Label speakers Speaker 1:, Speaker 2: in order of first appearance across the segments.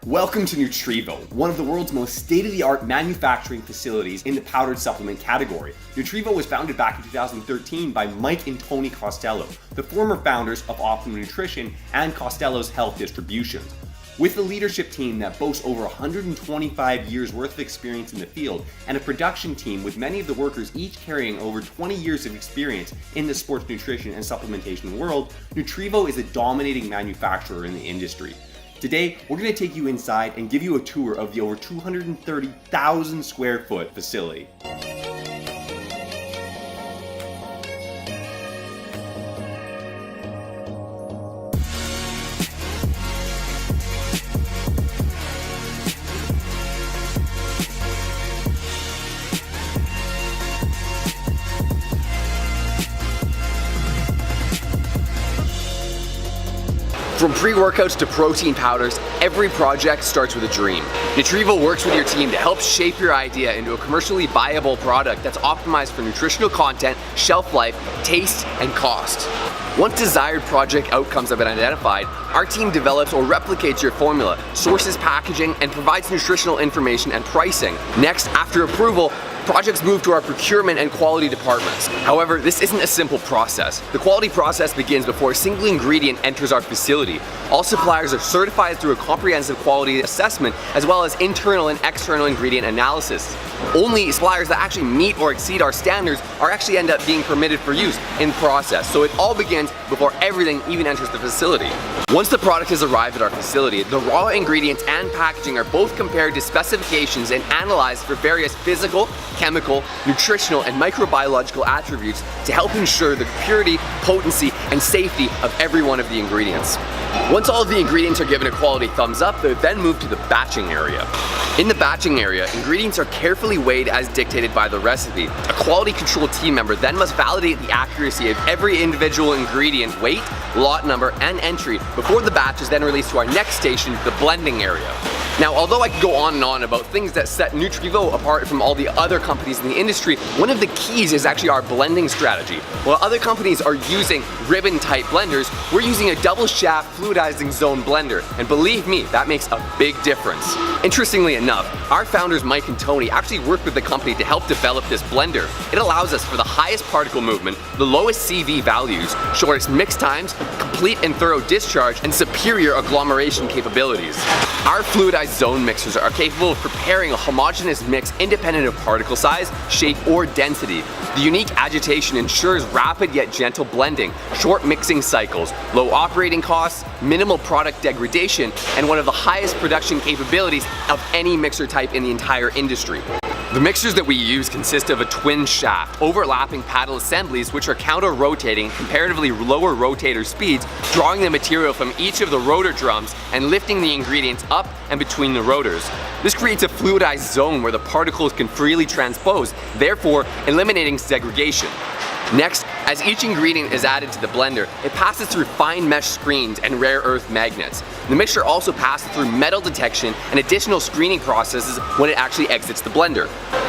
Speaker 1: Welcome to Nutrivo, one of the world's most state-of-the-art manufacturing facilities in the powdered supplement category. Nutrivo was founded back in 2013 by Mike and Tony Costello, the former founders of Optimum Nutrition and Costello's Health Distributions. With a leadership team that boasts over 125 years worth of experience in the field and a production team with many of the workers each carrying over 20 years of experience in the sports nutrition and supplementation world, Nutrivo is a dominating manufacturer in the industry. Today, we're going to take you inside and give you a tour of the over 230,000 square foot facility. From pre-workouts to protein powders, every project starts with a dream. Nutrivo works with your team to help shape your idea into a commercially viable product that's optimized for nutritional content, shelf life, taste, and cost. Once desired project outcomes have been identified, our team develops or replicates your formula, sources packaging, and provides nutritional information and pricing. Next, after approval, projects move to our procurement and quality departments. However, this isn't a simple process. The quality process begins before a single ingredient enters our facility. All suppliers are certified through a comprehensive quality assessment as well as internal and external ingredient analysis. Only suppliers that actually meet or exceed our standards are actually end up being permitted for use in the process. So it all begins before everything even enters the facility. Once the product has arrived at our facility, the raw ingredients and packaging are both compared to specifications and analyzed for various physical, chemical, nutritional, and microbiological attributes to help ensure the purity, potency, and safety of every one of the ingredients. Once all of the ingredients are given a quality thumbs up, they're then moved to the batching area. In the batching area, ingredients are carefully weighed as dictated by the recipe. A quality control team member then must validate the accuracy of every individual ingredient weight, lot number, and entry before the batch is then released to our next station, the blending area. Now, although I could go on and on about things that set Nutrivo apart from all the other companies in the industry, one of the keys is actually our blending strategy. While other companies are using ribbon-type blenders, we're using a double-shaft fluidizing zone blender, and believe me, that makes a big difference. Interestingly enough, our founders Mike and Tony actually worked with the company to help develop this blender. It allows us for the highest particle movement, the lowest CV values, shortest mix times, complete and thorough discharge, and superior agglomeration capabilities. Our fluidized zone mixers are capable of preparing a homogeneous mix independent of particle size, shape, or density. The unique agitation ensures rapid yet gentle blending, short mixing cycles, low operating costs, minimal product degradation, and one of the highest production capabilities of any mixer type in the entire industry. The mixers that we use consist of a twin shaft, overlapping paddle assemblies which are counter-rotating comparatively lower rotator speeds, drawing the material from each of the rotor drums and lifting the ingredients up and between the rotors. This creates a fluidized zone where the particles can freely transpose, therefore eliminating segregation. Next, as each ingredient is added to the blender, it passes through fine mesh screens and rare earth magnets. The mixture also passes through metal detection and additional screening processes when it actually exits the blender.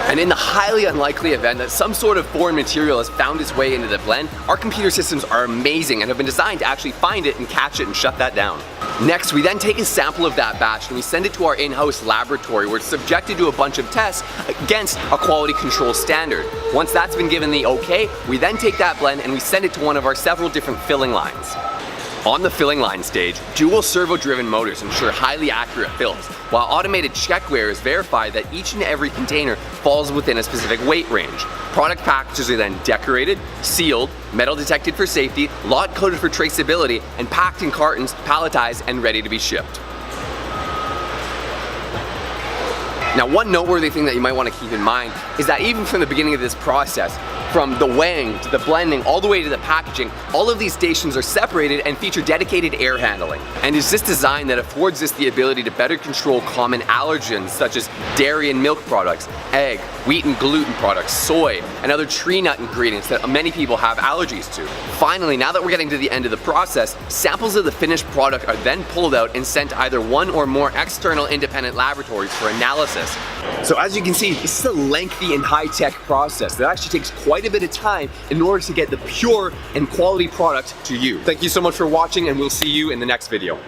Speaker 1: And in the highly unlikely event that some sort of foreign material has found its way into the blend, our computer systems are amazing and have been designed to actually find it and catch it and shut that down. Next, we then take a sample of that batch and we send it to our in-house laboratory where it's subjected to a bunch of tests against a quality control standard. Once that's been given the okay, we then take that blend and we send it to one of our several different filling lines. On the filling line stage, dual servo-driven motors ensure highly accurate fills, while automated checkweighers verify that each and every container falls within a specific weight range. Product packages are then decorated, sealed, metal detected for safety, lot coded for traceability, and packed in cartons, palletized, and ready to be shipped. Now, one noteworthy thing that you might want to keep in mind is that even from the beginning of this process, from the weighing to the blending all the way to the packaging, all of these stations are separated and feature dedicated air handling. And it's this design that affords us the ability to better control common allergens such as dairy and milk products, egg, wheat and gluten products, soy, and other tree nut ingredients that many people have allergies to. Finally, now that we're getting to the end of the process, samples of the finished product are then pulled out and sent to either one or more external independent laboratories for analysis. So as you can see, this is a lengthy and high-tech process that actually takes quite a bit of time in order to get the pure and quality product to you. Thank you so much for watching, and we'll see you in the next video.